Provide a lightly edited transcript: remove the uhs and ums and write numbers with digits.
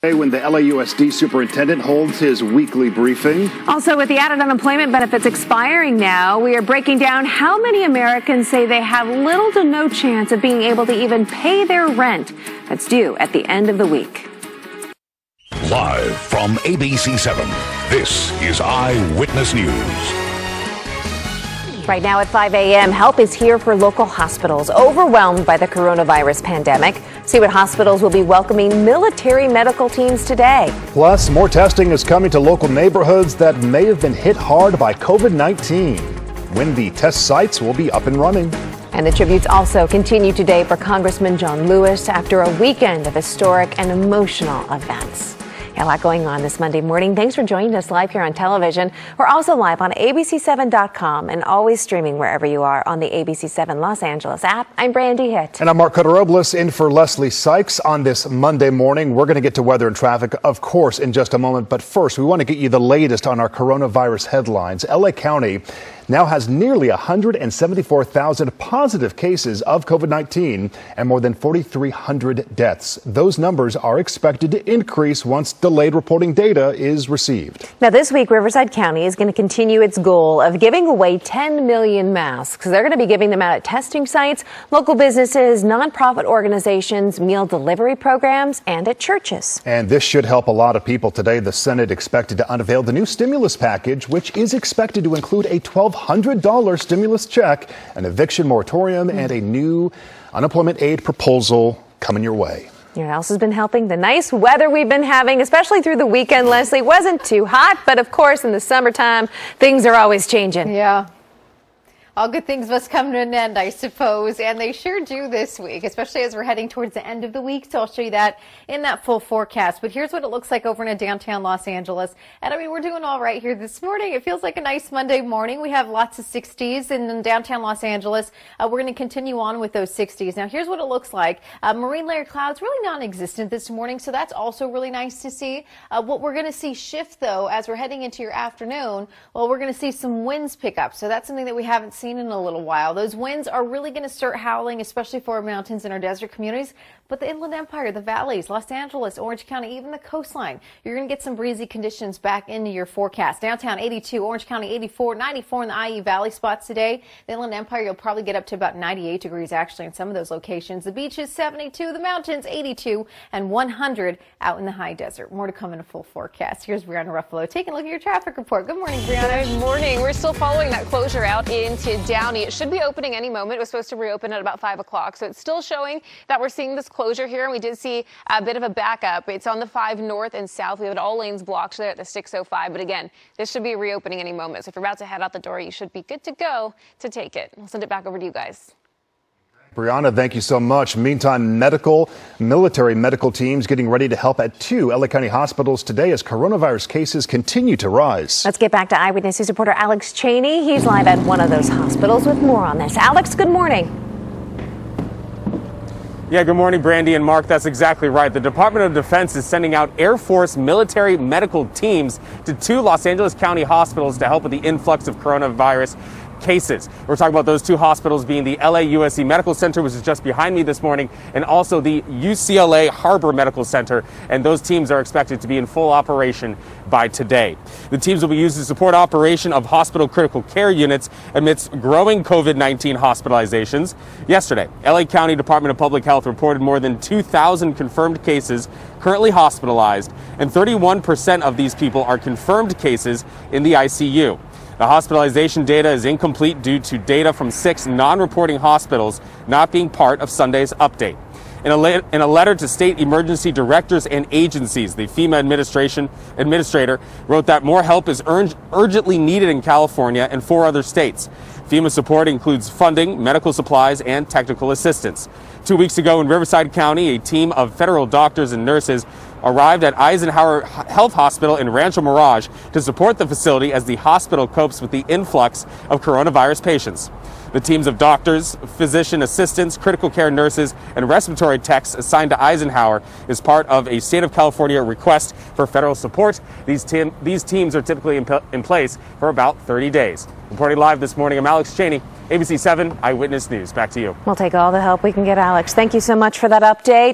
When the LAUSD superintendent holds his weekly briefing. Also, with the added unemployment benefits expiring now, we are breaking down how many Americans say they have little to no chance of being able to even pay their rent that's due at the end of the week. Live from ABC 7, this is Eyewitness News. Right now at 5 a.m., help is here for local hospitals overwhelmed by the coronavirus pandemic. See what hospitals will be welcoming military medical teams today. Plus, more testing is coming to local neighborhoods that may have been hit hard by COVID-19. When the test sites will be up and running. And the tributes also continue today for Congressman John Lewis after a weekend of historic and emotional events. A lot going on this Monday morning. Thanks for joining us live here on television. We're also live on ABC7.com and always streaming wherever you are on the ABC7 Los Angeles app. I'm Brandi Hitt. And I'm Marc Cota-Robles in for Leslie Sykes on this Monday morning. We're going to get to weather and traffic, of course, in just a moment. But first, we want to get you the latest on our coronavirus headlines. LA County now has nearly 174,000 positive cases of COVID-19 and more than 4,300 deaths. Those numbers are expected to increase once delayed reporting data is received. Now, this week, Riverside County is going to continue its goal of giving away 10 million masks. They're going to be giving them out at testing sites, local businesses, nonprofit organizations, meal delivery programs, and at churches. And this should help a lot of people. Today, the Senate expected to unveil the new stimulus package, which is expected to include a $1,200 stimulus check, an eviction moratorium, and a new unemployment aid proposal coming your way. You know what else has been helping? The nice weather we've been having, especially through the weekend, Leslie. It wasn't too hot, but of course, in the summertime, things are always changing. Yeah. All good things must come to an end, I suppose, and they sure do this week, especially as we're heading towards the end of the week. So I'll show you that in that full forecast. But here's what it looks like over in downtown Los Angeles. And I mean, we're doing all right here this morning. It feels like a nice Monday morning. We have lots of 60s in downtown Los Angeles. We're going to continue on with those 60s. Now, here's what it looks like. Marine layer clouds really non-existent this morning, so that's also really nice to see. What we're going to see shift, though, as we're heading into your afternoon, well, we're going to see some winds pick up. So that's something that we haven't seen in a little while. Those winds are really going to start howling, especially for our mountains and our desert communities. But the Inland Empire, the valleys, Los Angeles, Orange County, even the coastline, you're going to get some breezy conditions back into your forecast. Downtown 82, Orange County 84, 94 in the IE Valley spots today. The Inland Empire, you'll probably get up to about 98 degrees actually in some of those locations. The beaches 72, the mountains 82, and 100 out in the high desert. More to come in a full forecast. Here's Brianna Ruffalo taking a look at your traffic report. Good morning, Brianna. Good morning. We're still following that closure out into Downey. It should be opening any moment. It was supposed to reopen at about 5 o'clock. So it's still showing that we're seeing this closure here. And we did see a bit of a backup. It's on the 5 north and south. We have all lanes blocked there at the 605. But again, this should be reopening any moment. So if you're about to head out the door, you should be good to go to take it. I'll send it back over to you guys. Brianna, thank you so much. Meantime, military medical teams getting ready to help at 2 LA County hospitals today as coronavirus cases continue to rise. Let's get back to Eyewitness News reporter Alex Cheney. He's live at one of those hospitals with more on this. Alex, good morning. Yeah, good morning, Brandi and Mark. That's exactly right. The Department of Defense is sending out Air Force military medical teams to 2 Los Angeles County hospitals to help with the influx of coronavirus cases. We're talking about those 2 hospitals being the LAUSD Medical Center, which is just behind me this morning, and also the UCLA Harbor Medical Center. And those teams are expected to be in full operation by today. The teams will be used to support operation of hospital critical care units amidst growing COVID-19 hospitalizations. Yesterday, LA County Department of Public Health reported more than 2,000 confirmed cases currently hospitalized, and 31% of these people are confirmed cases in the ICU. The hospitalization data is incomplete due to data from 6 non-reporting hospitals not being part of Sunday's update. In a letter to state emergency directors and agencies, the FEMA administrator wrote that more help is urgently needed in California and 4 other states. FEMA support includes funding, medical supplies, and technical assistance. 2 weeks ago in Riverside County, a team of federal doctors and nurses arrived at Eisenhower Health Hospital in Rancho Mirage to support the facility as the hospital copes with the influx of coronavirus patients. The teams of doctors, physician assistants, critical care nurses, and respiratory techs assigned to Eisenhower is part of a state of California request for federal support. These teams are typically in place for about 30 days. Reporting live this morning, I'm Alex Cheney, ABC 7 Eyewitness News. Back to you. We'll take all the help we can get, Alex. Thank you so much for that update.